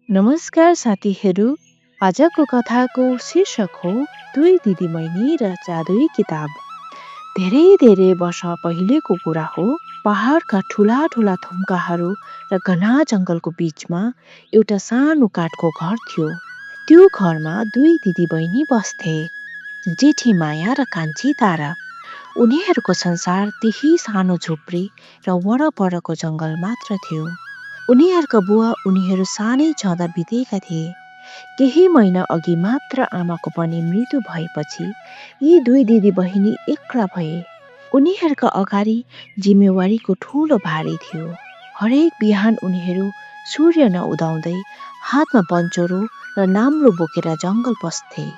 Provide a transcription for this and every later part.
नमस्कार साथीहरू। आजको कथाको शीर्षक हो दुई दिदीबहिनी र जादुई किताब। धेरै धेरै वर्ष पहिलेको कुरा हो। पहाडका ठुला ठुला थुम्काहरू र घना जङ्गलको बीचमा एउटा सानो काठको घर थियो। त्यो घरमा दुई दिदीबहिनी बस्थे, जेठी माया र कान्छी तारा। उनीहरूको संसार त्यही सानो झुप्री र वरपरको जङ्गल मात्र थियो। उनीहरूका बुवा उनीहरू सानै छँदा बितेका थिए। केही महिना अघि मात्र आमाको पनि मृत्यु भएपछि यी दुई दिदीबहिनी एक्ला भए। उनीहरूका अगाडि जिम्मेवारीको ठुलो भारी थियो। हरेक बिहान उनीहरू सूर्य नउदाउँदै हातमा पन्चरो र नाम्लो बोकेर जङ्गल पस्थे।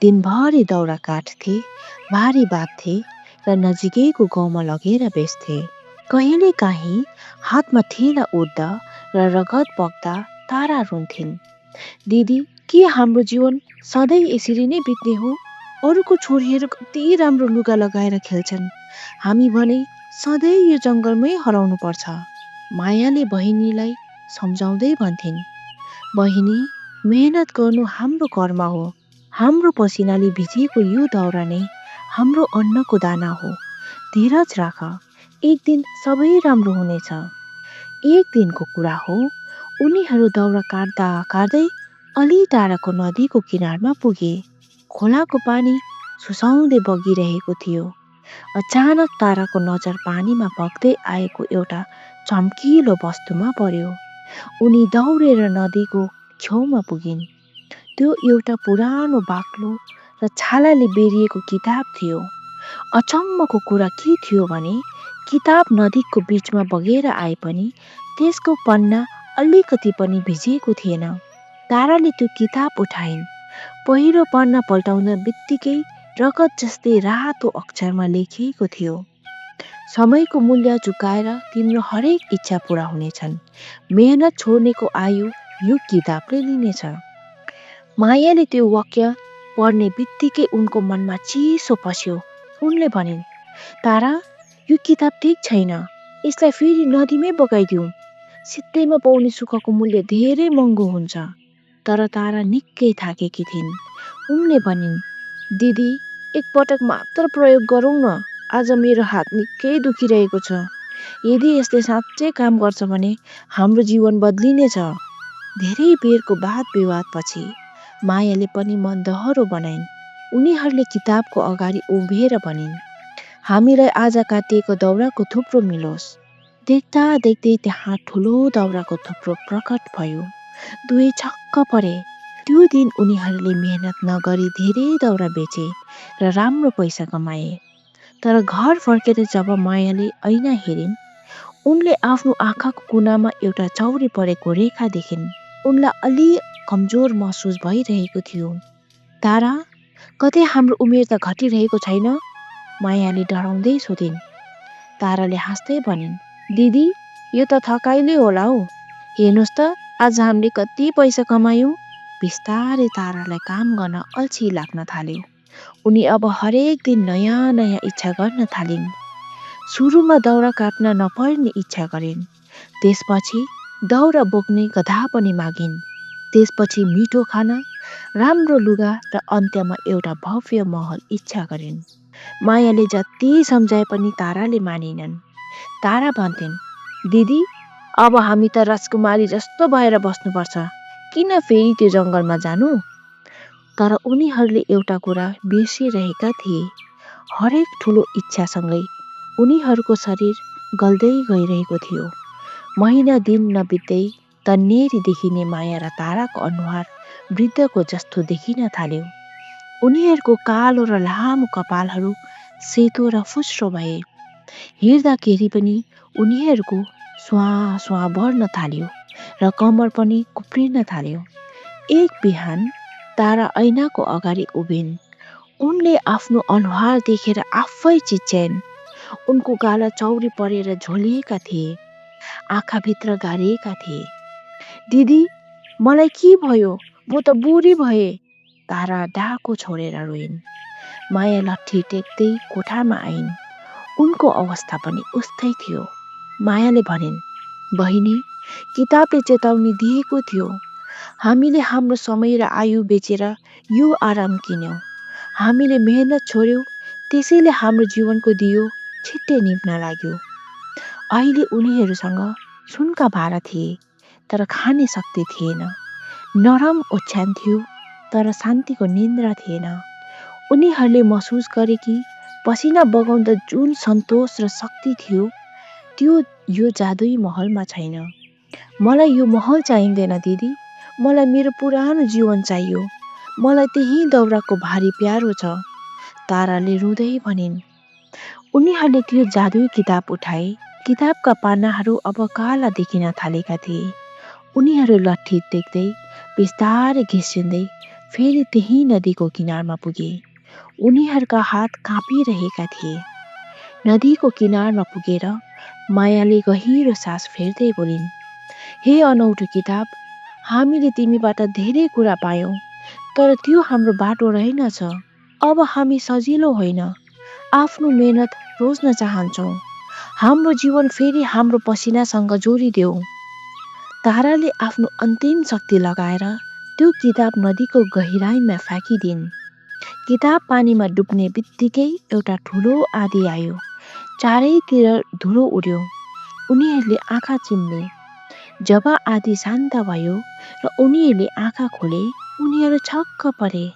दिनभरि दाउरा काट्थे, भारी बाँध्थे र नजिकैको गाउँमा लगेर बेच्थे। कहिलेकाहीँ हातमा ठेला उठ्दा र रगत बग्दा तारा रुन्थिन्। दिदी, के हाम्रो जीवन सधैँ यसरी नै बित्ने हो? अरूको छोरीहरू कति राम्रो लुगा लगाएर खेल्छन्, हामी भने सधैँ यो जङ्गलमै हराउनु पर्छ। मायाले बहिनीलाई सम्झाउँदै भन्थिन्, बहिनी, मेहनत गर्नु हाम्रो कर्म हो। हाम्रो पसिनाले भिजेको यो दाउरा नै हाम्रो अन्नको दाना हो। धीरज राख, एक दिन सबै राम्रो हुनेछ। एक दिनको कुरा हो, उनीहरू दाउरा काट्दा काट्दै अलि टाढाको नदीको किनारमा पुगे। खोलाको पानी सुसाउँदै बगिरहेको थियो। अचानक ताराको नजर पानीमा बग्दै आएको एउटा चम्किलो वस्तुमा पर्यो। उनी दौडेर नदीको छेउमा पुगिन्। त्यो एउटा पुरानो बाक्लो र छालाले बेरिएको किताब थियो। अचम्मको कुरा के थियो भने किताब नदीको बीचमा बगेर आए पनि त्यसको पन्ना अलिकति पनि भिजेको थिएन। ताराले त्यो किताब उठाइन्। पहिलो पन्ना पल्टाउन बित्तिकै रगत जस्तै रातो अक्षरमा लेखिएको थियो, समयको मूल्य चुकाएर तिम्रो हरेक इच्छा पूरा हुनेछन्। मेहनत छोड्नेको आयु यो किताबले लिनेछ। मायाले त्यो वाक्य पढ्ने बित्तिकै उनको मनमा चिसो पस्यो। उनले भनिन्, तारा, यो किताब ठिक छैन, यसलाई फेरि नदीमै बगाइदिउँ। सित्तैमा पाउने सुखको मूल्य धेरै महँगो हुन्छ। तर तारा निकै थाकेकी थिइन्। उनले भनिन्, दिदी, एकपटक मात्र प्रयोग गरौँ न। आज मेरो हात निकै दुखिरहेको छ। यदि यसले साँच्चै काम गर्छ भने हाम्रो जीवन बदलिनेछ। धेरै बेरको वाद विवादपछि मायाले पनि मन दहरो बनाइन्। उनीहरूले किताबको अगाडि उभिएर भनिन्, हामीलाई आज काटिएको दाउराको थुप्रो मिलोस्। देख्दा देख्दै त्यहाँ ठुलो दाउराको थुप्रो प्रकट भयो। दुवै छक्क परे। त्यो दिन उनीहरूले मेहनत नगरी धेरै दाउरा बेचे र राम्रो पैसा कमाए। तर घर फर्केर जब मायाले ऐना हेरिन्, उनले आफ्नो आँखाको कुनामा एउटा चौरी परेको रेखा देखिन्। उनलाई अलि कमजोर महसुस भइरहेको थियो। तारा, कतै हाम्रो उमेर त घटिरहेको छैन? मायाले डराउँदै सोधिन्। ताराले हाँस्दै भनिन्, दिदी, यो त थकाइले होला हौ। हेर्नुहोस् त, आज हामीले कति पैसा कमायौँ। बिस्तारै तारालाई काम गर्न अल्छी लाग्न थाल्यो। उनी अब हरेक दिन नयाँ नयाँ इच्छा गर्न थालिन्। सुरुमा दाउरा काट्न नपर्ने इच्छा गरिन्। त्यसपछि दाउरा बोक्ने गधा पनि मागिन्। त्यसपछि मिठो खाना, राम्रो लुगा र अन्त्यमा एउटा भव्य महल इच्छा गरिन्। मायाले जति सम्झाए पनि ताराले मानिनन्। तारा भन्थिन्, दिदी, अब हामी त राजकुमारी जस्तो भएर बस्नुपर्छ। किन फेरि त्यो जङ्गलमा जानु? तर उनीहरूले एउटा कुरा बिर्सिरहेका थिए। हरेक ठुलो इच्छासँगै उनीहरूको शरीर गल्दै गइरहेको थियो। महिना दिन नबित्दै तन्नेरी देखिने माया र ताराको अनुहार वृद्धको जस्तो देखिन थाल्यो। उनीहरूको कालो र लामो कपालहरू सेतो र फुस्रो भए। हिँड्दाखेरि पनि उनीहरूको स्वाँ बढ्न थाल्यो र कम्मर पनि कुप्रिन थाल्यो। एक बिहान तारा ऐनाको अगाडि उभिन्। उनले आफ्नो अनुहार देखेर आफै चिच्याइन्। उनको गाला चौरी परेर झोलिएका थिए, आँखाभित्र गाडिएका थिए। दिदी, मलाई के भयो? म त बुढी भए। तारा डाको छोडेर रोइन्। माया लट्ठी टेक्दै कोठामा आइन्। उनको अवस्था पनि उस्तै थियो। मायाले भनिन्, बहिनी, किताबले चेतावनी दिएको थियो, हामीले हाम्रो समय र आयु बेचेर यो आराम किन्यौँ। हामीले मेहनत छोड्यौँ, त्यसैले हाम्रो जीवनको दियो छिट्टै निप्न लाग्यो। अहिले उनीहरूसँग सुनका भारा थिए, तर खाने शक्ति थिएन। नरम ओछ्यान थियो, तर शान्तिको निन्द्रा थिएन। उनीहरूले महसुस गरे कि पसिना बगाउँदा जुन सन्तोष र शक्ति थियो, त्यो यो जादुई महलमा छैन। मलाई यो महल चाहिँदैन दिदी, मलाई मेरो पुरानो जीवन चाहियो। मलाई त्यही दाउराको भारी प्यारो छ, ताराले रुँदै भनिन्। उनीहरूले त्यो जादुई किताब उठाए। किताबका पानाहरू अब काला देखिन थालेका थिए। उनीहरू लट्ठित देख्दै बिस्तारै घिसिँदै फेरि त्यही नदीको किनारमा पुगे। उनीहरूका हात काँपिरहेका थिए। नदीको किनारमा पुगेर मायाले गहिरो सास फेर्दै बोलिन्, हे अनौठो किताब, हामीले तिमीबाट धेरै कुरा पायौँ, तर त्यो हाम्रो बाटो रहेनछ। अब हामी सजिलो होइन, आफ्नो मेहनत रोज्न चाहन्छौँ। हाम्रो जीवन फेरि हाम्रो पसिनासँग जोडिदेऊ। ताराले आफ्नो अन्तिम शक्ति लगाएर त्यो किताब नदीको गहिराईमा फ्याँकिदिन्। किताब पानीमा डुब्ने बित्तिकै एउटा ठुलो आँधी आयो। चारैतिर धुलो उड्यो। उनीहरूले आँखा चिम्ले। जब आँधी शान्त भयो र उनीहरूले आँखा खोले, उनीहरू छक्क परे।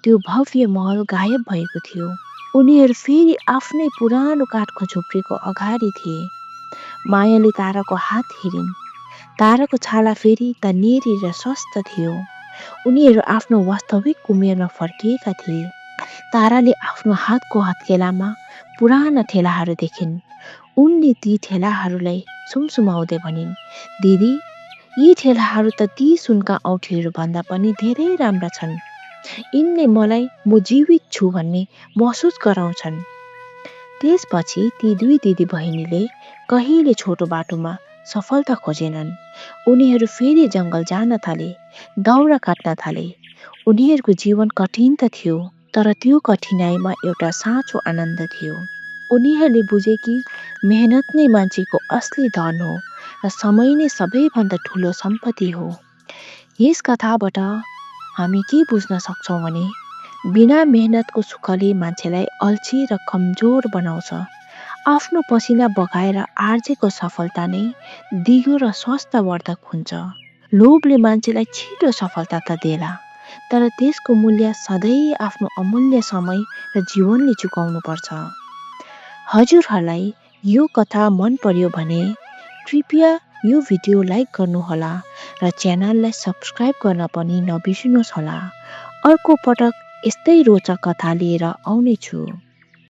त्यो भव्य महल गायब भएको थियो। उनीहरू फेरि आफ्नै पुरानो काठको झुप्रीको अगाडि थिए। मायाले ताराको हात हेरिन्। ताराको छाला फेरि तन्नेरी र स्वस्थ थियो। उनीहरू आफ्नो वास्तविक उमेरमा फर्किएका थिए। ताराले आफ्नो हातको हत्केलामा पुराना ठेलाहरू देखिन्। उनले ती ठेलाहरूलाई सुमसुमाउँदै भनिन्, दिदी, यी ठेलाहरू त ती सुनका औँठीहरू भन्दा पनि धेरै राम्रा छन्। यिनले मलाई म जीवित छु भन्ने महसुस गराउँछन्। त्यसपछि ती दुई दिदी बहिनीले कहिले छोटो बाटोमा सफलता खोजेनन्। उनीहरू फेरि जङ्गल जान थाले, दाउरा काट्न थाले। उनीहरूको जीवन कठिन त थियो, तर त्यो कठिनाइमा एउटा साँचो आनन्द थियो। उनीहरूले बुझे कि मेहनत नै मान्छेको असली धन हो र समय नै सबैभन्दा ठुलो सम्पत्ति हो। यस कथाबाट हामी के बुझ्न सक्छौँ भने बिना मेहनतको सुखले मान्छेलाई अल्छी र कमजोर बनाउँछ। आफ्नो पसिना बगाएर आर्जेको सफलता नै दिगो र स्वास्थ्यवर्धक हुन्छ। लोभले मान्छेलाई छिटो सफलता त देला, तर त्यसको मूल्य सधैँ आफ्नो अमूल्य समय र जीवनले चुकाउनु पर्छ। हजुरहरूलाई यो कथा मन पर्यो भने कृपया यो भिडियो लाइक गर्नुहोला र च्यानललाई सब्स्क्राइब गर्न पनि नबिर्सिनुहोस् होला। अर्को पटक यस्तै रोचक कथा लिएर आउनेछु।